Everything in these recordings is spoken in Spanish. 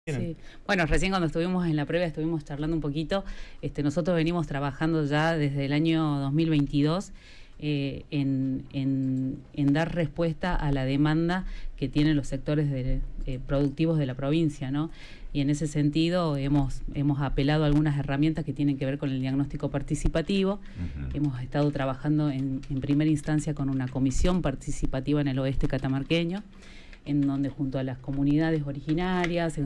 Sí. Bueno, recién cuando estuvimos en la previa estuvimos charlando un poquito. Nosotros venimos trabajando ya desde el año 2022 en dar respuesta a la demanda que tienen los sectores productivos de la provincia, ¿no? Y en ese sentido hemos apelado a algunas herramientas que tienen que ver con el diagnóstico participativo. Hemos estado trabajando en primera instancia con una comisión participativa en el oeste catamarqueño, en donde junto a las comunidades originarias,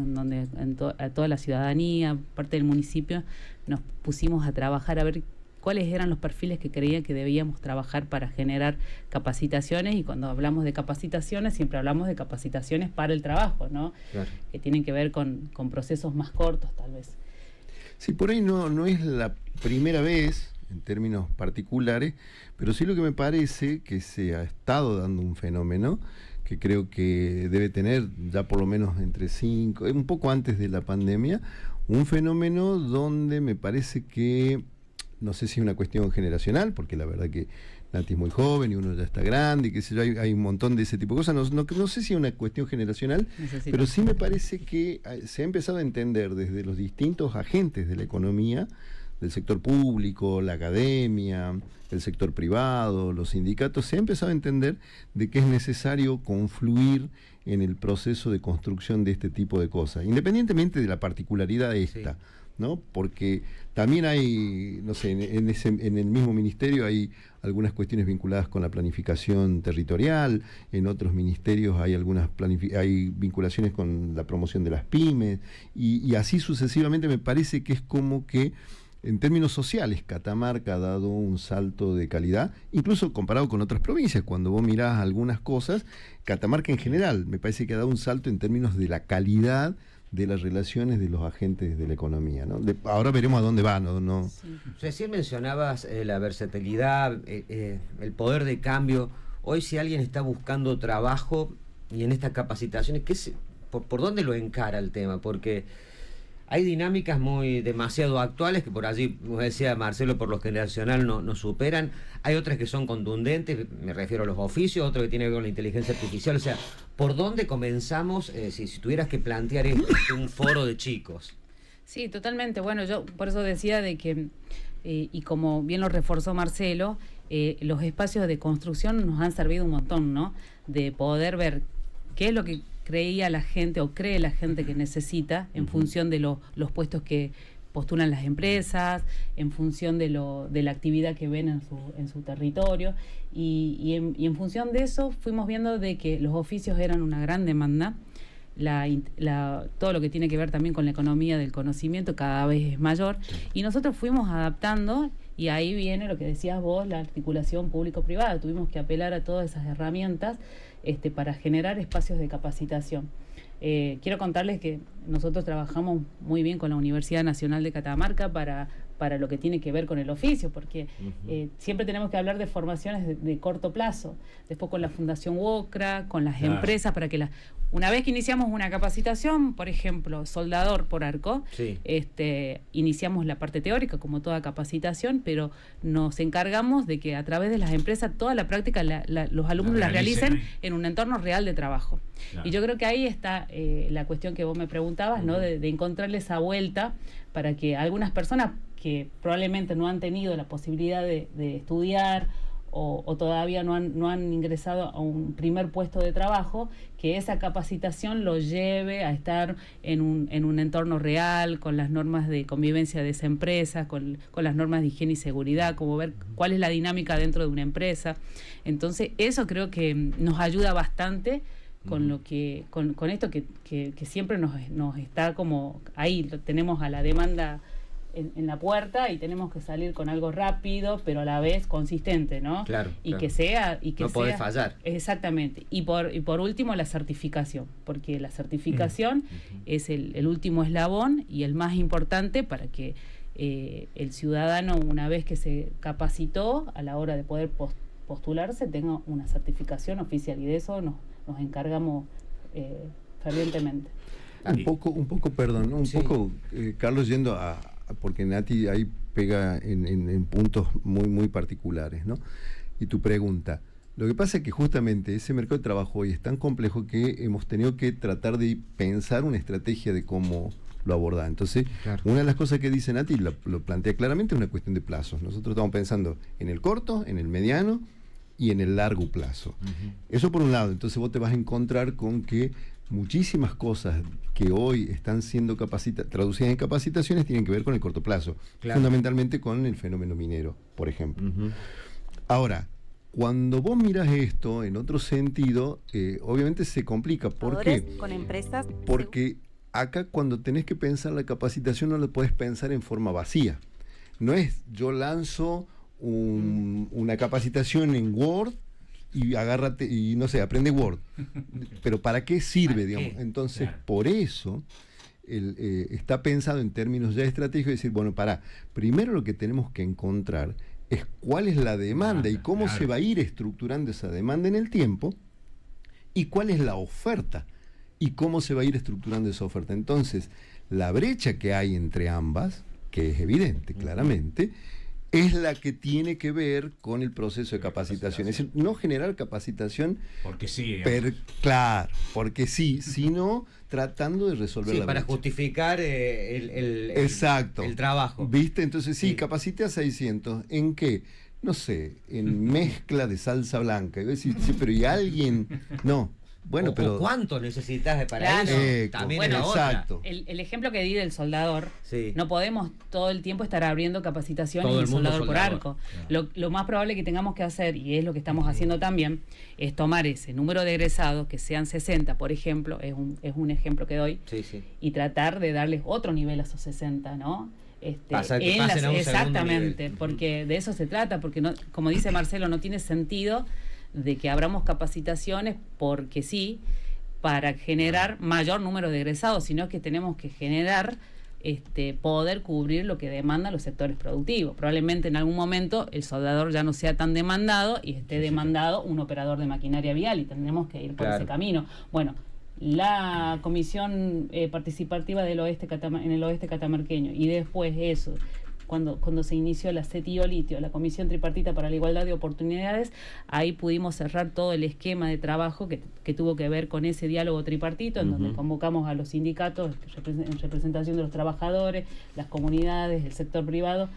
a toda la ciudadanía, parte del municipio, nos pusimos a trabajar a ver cuáles eran los perfiles que creían que debíamos trabajar para generar capacitaciones, y cuando hablamos de capacitaciones siempre hablamos de capacitaciones para el trabajo, ¿no? Claro. Que tienen que ver con procesos más cortos, tal vez. Sí, por ahí no es la primera vez en términos particulares, pero sí lo que me parece que se ha estado dando un fenómeno que creo que debe tener ya por lo menos entre 5, un poco antes de la pandemia, un fenómeno donde me parece que, no sé si es una cuestión generacional, porque la verdad que Nati es muy joven y uno ya está grande y qué sé yo, hay un montón de ese tipo de cosas, no sé si es una cuestión generacional, pero sí me parece que se ha empezado a entender desde los distintos agentes de la economía, del sector público, la academia, el sector privado, los sindicatos, se ha empezado a entender de que es necesario confluir en el proceso de construcción de este tipo de cosas, independientemente de la particularidad de esta, sí, ¿no? Porque también hay, no sé, en el mismo ministerio hay algunas cuestiones vinculadas con la planificación territorial, en otros ministerios hay hay vinculaciones con la promoción de las pymes, y así sucesivamente. Me parece que es como que en términos sociales, Catamarca ha dado un salto de calidad, incluso comparado con otras provincias. Cuando vos mirás algunas cosas, Catamarca en general, me parece que ha dado un salto en términos de la calidad de las relaciones de los agentes de la economía, ¿no? Ahora veremos a dónde va, ¿no? Sí. Recién mencionabas la versatilidad, el poder de cambio. Hoy, si alguien está buscando trabajo y en estas capacitaciones, ¿por dónde lo encara el tema? Porque hay dinámicas demasiado actuales que por allí, como decía Marcelo, por lo generacional no superan. Hay otras que son contundentes, me refiero a los oficios, otro que tiene que ver con la inteligencia artificial. O sea, ¿por dónde comenzamos si tuvieras que plantear un foro de chicos? Sí, totalmente. Bueno, yo por eso decía de que, y como bien lo reforzó Marcelo, los espacios de construcción nos han servido un montón, ¿no? De poder ver qué es lo que creía la gente o cree la gente que necesita en función de los puestos que postulan las empresas, en función de la actividad que ven en su territorio, y en función de eso fuimos viendo de que los oficios eran una gran demanda. Todo lo que tiene que ver también con la economía del conocimiento cada vez es mayor, y nosotros fuimos adaptando, y ahí viene lo que decías vos, la articulación público-privada. Tuvimos que apelar a todas esas herramientas para generar espacios de capacitación. Quiero contarles que nosotros trabajamos muy bien con la Universidad Nacional de Catamarca para lo que tiene que ver con el oficio, porque siempre tenemos que hablar de formaciones de corto plazo, después con la Fundación WOCRA, con las empresas, para que una vez que iniciamos una capacitación, por ejemplo, soldador por arco, sí, iniciamos la parte teórica como toda capacitación, pero nos encargamos de que a través de las empresas toda la práctica los alumnos la realicen en un entorno real de trabajo. Claro. Y yo creo que ahí está la cuestión que vos me preguntabas, ¿no? De encontrarle esa vuelta para que algunas personas que probablemente no han tenido la posibilidad de estudiar o todavía no han ingresado a un primer puesto de trabajo, que esa capacitación lo lleve a estar en un entorno real, con las normas de convivencia de esa empresa, con las normas de higiene y seguridad, como ver cuál es la dinámica dentro de una empresa. Entonces eso creo que nos ayuda bastante con esto que siempre nos está como ahí. Tenemos a la demanda en la puerta y tenemos que salir con algo rápido, pero a la vez consistente, ¿no? Claro. Y claro, que sea... no podés fallar. Exactamente. Y por último, la certificación, porque la certificación es el último eslabón y el más importante para que el ciudadano, una vez que se capacitó, a la hora de poder postularse, tenga una certificación oficial, y de eso nos encargamos fervientemente. Un poco, perdón, ¿no? Sí. Carlos, yendo porque Nati ahí pega en puntos muy, muy particulares, ¿no? Y tu pregunta, Lo que pasa es que justamente ese mercado de trabajo hoy es tan complejo que hemos tenido que tratar de pensar una estrategia de cómo lo abordar. Entonces, Claro. una de las cosas que dice Nati, lo plantea claramente, es una cuestión de plazos. Nosotros estamos pensando en el corto, en el mediano y en el largo plazo. Eso por un lado. Entonces vos te vas a encontrar con que muchísimas cosas que hoy están siendo traducidas en capacitaciones tienen que ver con el corto plazo. Claro. Fundamentalmente con el fenómeno minero, por ejemplo. Ujú. Ahora, cuando vos miras esto en otro sentido, obviamente se complica. ¿Por qué? Con empresas. Porque acá cuando tenés que pensar la capacitación no la podés pensar en forma vacía. No es yo lanzo una capacitación en Word y agárrate y no sé, aprende Word. Pero ¿para qué sirve, ¿Para digamos? qué? Entonces, Claro. por eso está pensado en términos ya estratégicos, decir, bueno, primero lo que tenemos que encontrar es cuál es la demanda y cómo Claro. se va a ir estructurando esa demanda en el tiempo y cuál es la oferta y cómo se va a ir estructurando esa oferta. Entonces, la brecha que hay entre ambas, que es evidente, claramente, es la que tiene que ver con el proceso de capacitación. Es decir, no generar capacitación, Porque sí. claro, porque sí, sino tratando de resolver Sí, la para brecha. justificar Exacto. el trabajo. ¿Viste? Entonces sí, Sí. capacité a 600. ¿En qué? No sé, en mezcla de salsa blanca. Y vos decís, sí, pero ¿y alguien? No. Bueno, O pero... ¿cuánto necesitas para Claro. eso? También Bueno, es la otra. exacto. El ejemplo que di del soldador, Sí. no podemos todo el tiempo estar abriendo capacitaciones Todo de el mundo soldador por soldador. arco. Lo más probable que tengamos que hacer, y es lo que estamos haciendo también, es tomar ese número de egresados, que sean 60, por ejemplo, es un ejemplo que doy, Sí, sí. y tratar de darles otro nivel a esos 60, ¿no? Que pasen a un segundo exactamente, nivel. porque de eso se trata, porque no, como dice Marcelo, no tiene sentido de que abramos capacitaciones porque sí, para generar mayor número de egresados, sino que tenemos que generar poder cubrir lo que demandan los sectores productivos. Probablemente en algún momento el soldador ya no sea tan demandado y esté demandado un operador de maquinaria vial y tendremos que ir por Claro. ese camino. Bueno, la comisión participativa del en el oeste catamarqueño y después eso, cuando se inició la CETIO-Litio, la Comisión Tripartita para la Igualdad de Oportunidades, ahí pudimos cerrar todo el esquema de trabajo que tuvo que ver con ese diálogo tripartito, en donde convocamos a los sindicatos en representación de los trabajadores, las comunidades, el sector privado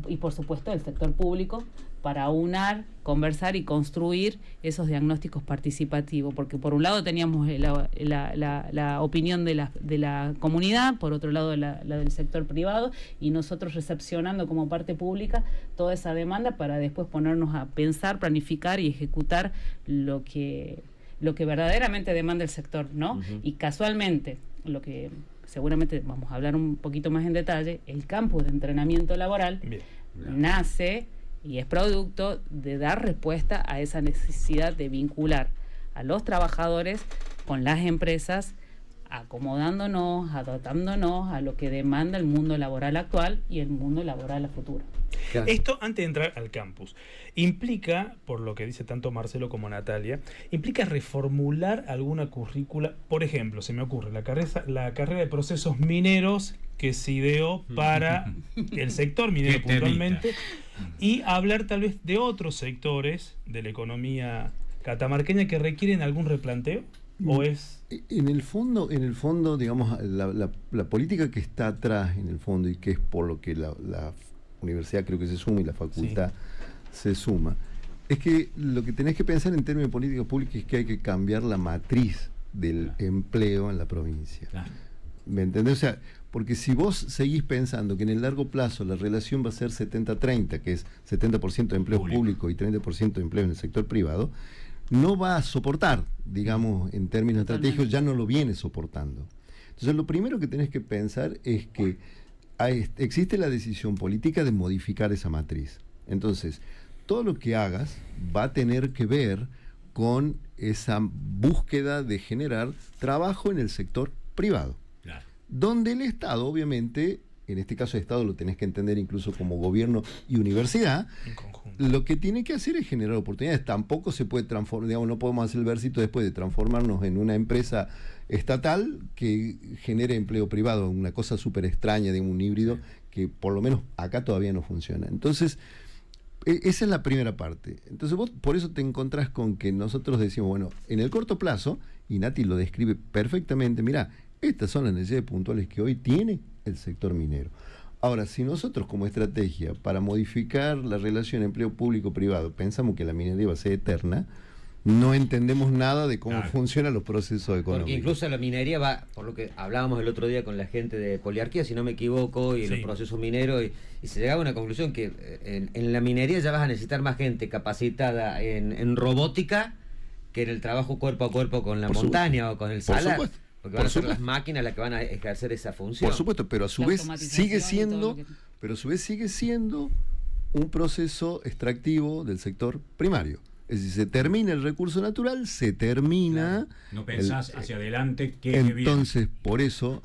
y por supuesto el sector público, para aunar, conversar y construir esos diagnósticos participativos, porque por un lado teníamos la opinión de la comunidad, por otro lado la del sector privado, y nosotros recepcionando como parte pública toda esa demanda para después ponernos a pensar, planificar y ejecutar lo que verdaderamente demanda el sector, ¿no? Y casualmente, lo que seguramente vamos a hablar un poquito más en detalle, el campus de entrenamiento laboral Bien. nace y es producto de dar respuesta a esa necesidad de vincular a los trabajadores con las empresas, acomodándonos, adaptándonos a lo que demanda el mundo laboral actual y el mundo laboral a futuro. Claro. Esto, antes de entrar al campus, implica, por lo que dice tanto Marcelo como Natalia, implica reformular alguna currícula. Por ejemplo, se me ocurre la carrera de procesos mineros que se ideó para el sector minero Qué temita. puntualmente, y hablar tal vez de otros sectores de la economía catamarqueña que requieren algún replanteo, o es... En el fondo, digamos, la política que está atrás, en el fondo, y que es por lo que la universidad creo que se suma y la facultad se suma, es que lo que tenés que pensar en términos de política pública es que hay que cambiar la matriz del empleo en la provincia. Claro. ¿Me entendés? O sea, porque si vos seguís pensando que en el largo plazo la relación va a ser 70-30, que es 70% de empleo público y 30% de empleo en el sector privado, no va a soportar, digamos, en términos estratégicos, ya no lo viene soportando. Entonces, lo primero que tenés que pensar es que existe la decisión política de modificar esa matriz. Entonces, todo lo que hagas va a tener que ver con esa búsqueda de generar trabajo en el sector privado, Claro. donde el Estado, obviamente, en este caso el Estado lo tenés que entender incluso como gobierno y universidad, en conjunto? lo que tiene que hacer es generar oportunidades. Tampoco se puede transformar, digamos, no podemos hacer el versito después de transformarnos en una empresa estatal que genere empleo privado, una cosa súper extraña de un híbrido que por lo menos acá todavía no funciona. Entonces, Esa es la primera parte. Entonces vos por eso te encontrás con que nosotros decimos, bueno, en el corto plazo, y Nati lo describe perfectamente, mirá, estas son las necesidades puntuales que hoy tiene el sector minero. Ahora, si nosotros como estrategia para modificar la relación empleo público-privado pensamos que la minería va a ser eterna, no entendemos nada de cómo funcionan los procesos económicos. Porque incluso la minería va, por lo que hablábamos el otro día con la gente de Poliarquía, si no me equivoco, y Sí. los procesos mineros, y se llegaba a una conclusión que en la minería ya vas a necesitar más gente capacitada en robótica que en el trabajo cuerpo a cuerpo con la Por montaña o con el salar. supuesto. Porque van Por a ser supuesto. las máquinas las que van a ejercer esa función. Por supuesto, pero a su La vez automatización sigue y todo siendo, lo que- pero a su vez sigue siendo un proceso extractivo del sector primario. Es decir, se termina el recurso natural, se termina. No pensás hacia adelante qué viene. Entonces, por eso